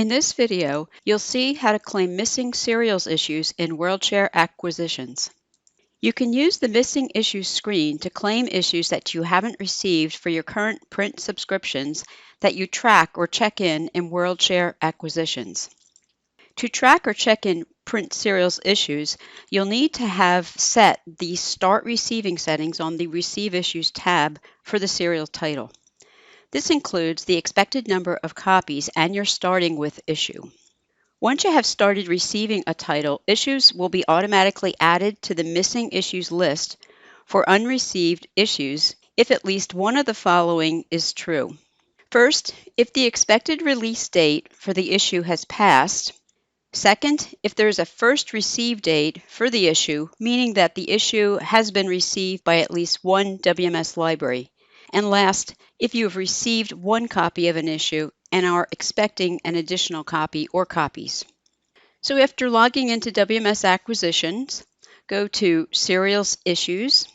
In this video, you'll see how to claim missing serials issues in WorldShare acquisitions. You can use the Missing Issues screen to claim issues that you haven't received for your current print subscriptions that you track or check in WorldShare acquisitions. To track or check in print serials issues, you'll need to have set the Start Receiving settings on the Receive Issues tab for the serial title. This includes the expected number of copies and your starting with issue. Once you have started receiving a title, issues will be automatically added to the missing issues list for unreceived issues if at least one of the following is true. First, if the expected release date for the issue has passed. Second, if there is a first receive date for the issue, meaning that the issue has been received by at least one WMS library. And last, if you have received one copy of an issue and are expecting an additional copy or copies. So after logging into WMS Acquisitions, go to Serials Issues,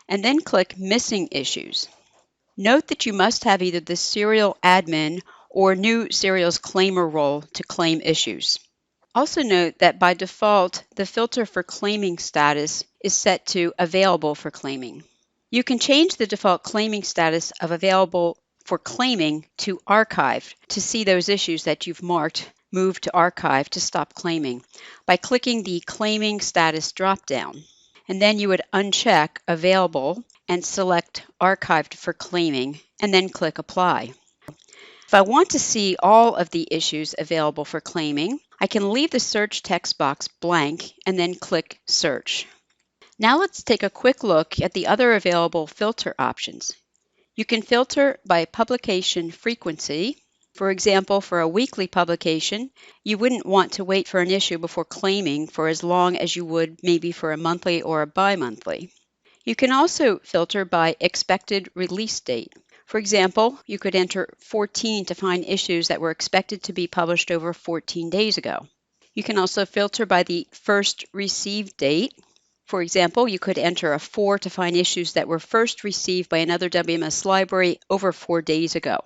and then click Missing Issues. Note that you must have either the Serial Admin or New Serials Claimer role to claim issues. Also note that by default, the filter for claiming status is set to Available for Claiming. You can change the default claiming status of Available for Claiming to Archived to see those issues that you've marked Move to Archive to stop claiming by clicking the Claiming Status drop-down. And then you would uncheck Available and select Archived for Claiming, and then click Apply. If I want to see all of the issues available for claiming, I can leave the search text box blank and then click Search. Now let's take a quick look at the other available filter options. You can filter by publication frequency. For example, for a weekly publication, you wouldn't want to wait for an issue before claiming for as long as you would maybe for a monthly or a bi-monthly. You can also filter by expected release date. For example, you could enter 14 to find issues that were expected to be published over 14 days ago. You can also filter by the first received date. For example, you could enter a 4 to find issues that were first received by another WMS library over 4 days ago.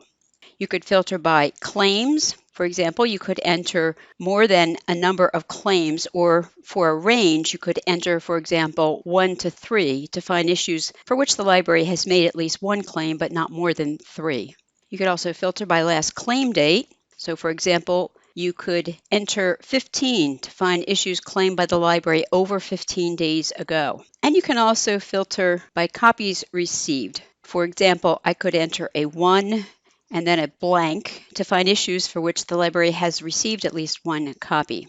You could filter by claims. For example, you could enter more than a number of claims, or for a range, you could enter, for example, 1 to 3 to find issues for which the library has made at least one claim, but not more than 3. You could also filter by last claim date. So, for example, you could enter 15 to find issues claimed by the library over 15 days ago. And you can also filter by copies received. For example, I could enter a 1 and then a blank to find issues for which the library has received at least one copy.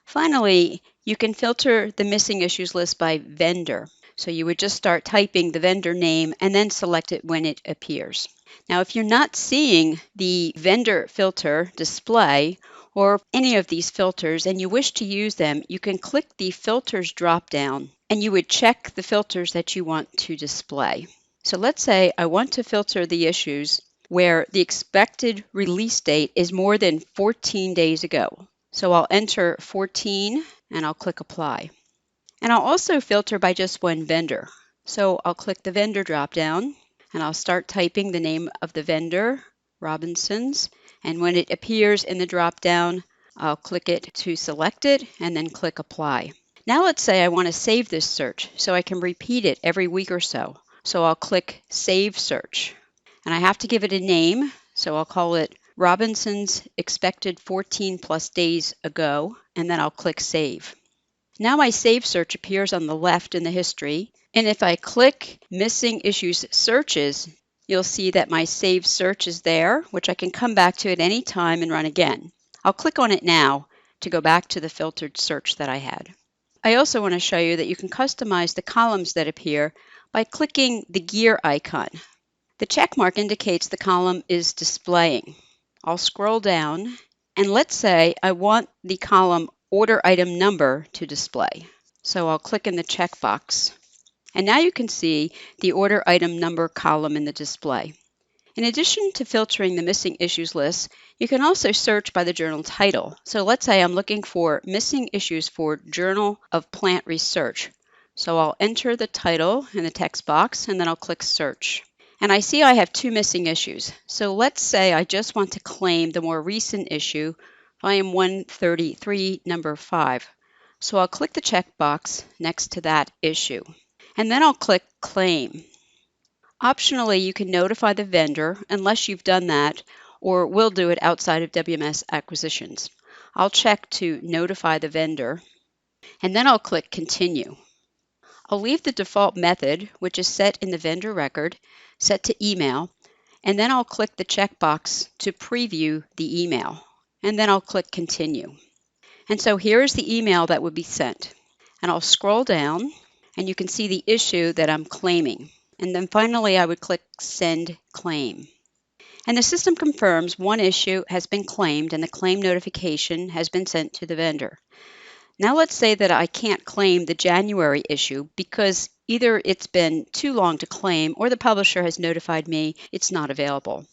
Finally, you can filter the missing issues list by vendor. So you would just start typing the vendor name and then select it when it appears. Now, if you're not seeing the vendor filter display or any of these filters and you wish to use them, you can click the filters drop-down and you would check the filters that you want to display. So let's say I want to filter the issues where the expected release date is more than 14 days ago. So I'll enter 14 and I'll click Apply. And I'll also filter by just one vendor. So I'll click the vendor drop-down and I'll start typing the name of the vendor, Robinsons. And when it appears in the drop-down, I'll click it to select it and then click Apply. Now let's say I want to save this search so I can repeat it every week or so. So I'll click Save Search. And I have to give it a name, so I'll call it Robinson's expected 14 plus days ago, and then I'll click Save. Now my Save Search appears on the left in the history, and if I click Missing Issues Searches, you'll see that my Save Search is there, which I can come back to at any time and run again. I'll click on it now to go back to the filtered search that I had. I also want to show you that you can customize the columns that appear by clicking the gear icon. The check mark indicates the column is displaying. I'll scroll down, and let's say I want the column Order Item Number to display. So I'll click in the checkbox. And now you can see the Order Item Number column in the display. In addition to filtering the missing issues list, you can also search by the journal title. So let's say I'm looking for missing issues for Journal of Plant Research. So I'll enter the title in the text box, and then I'll click Search. And I see I have two missing issues. So let's say I just want to claim the more recent issue volume 133, number 5. So I'll click the checkbox next to that issue. And then I'll click Claim. Optionally, you can notify the vendor unless you've done that or will do it outside of WMS Acquisitions. I'll check to notify the vendor, and then I'll click Continue. I'll leave the default method, which is set in the vendor record, set to email, and then I'll click the checkbox to preview the email, and then I'll click Continue. And so here's the email that would be sent. And I'll scroll down, and you can see the issue that I'm claiming. And then finally, I would click Send Claim. And the system confirms one issue has been claimed and the claim notification has been sent to the vendor. Now let's say that I can't claim the January issue because either it's been too long to claim or the publisher has notified me it's not available.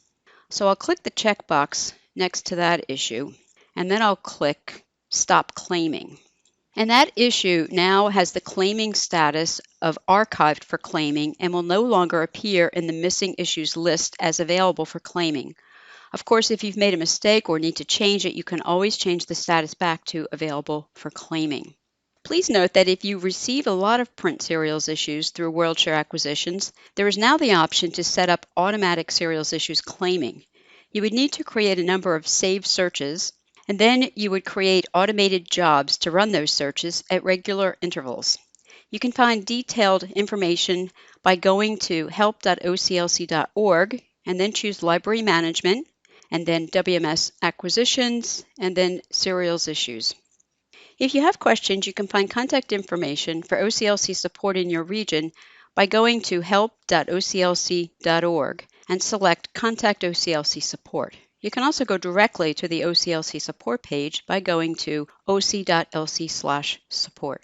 So I'll click the checkbox next to that issue, and then I'll click Stop Claiming. And that issue now has the claiming status of archived for claiming and will no longer appear in the missing issues list as available for claiming. Of course, if you've made a mistake or need to change it, you can always change the status back to available for claiming. Please note that if you receive a lot of print serials issues through WorldShare Acquisitions, there is now the option to set up automatic serials issues claiming. You would need to create a number of saved searches, and then you would create automated jobs to run those searches at regular intervals. You can find detailed information by going to help.oclc.org and then choose Library Management, and then WMS Acquisitions, and then Serials Issues. If you have questions, you can find contact information for OCLC support in your region by going to help.oclc.org and select Contact OCLC Support. You can also go directly to the OCLC support page by going to oc.lc/support.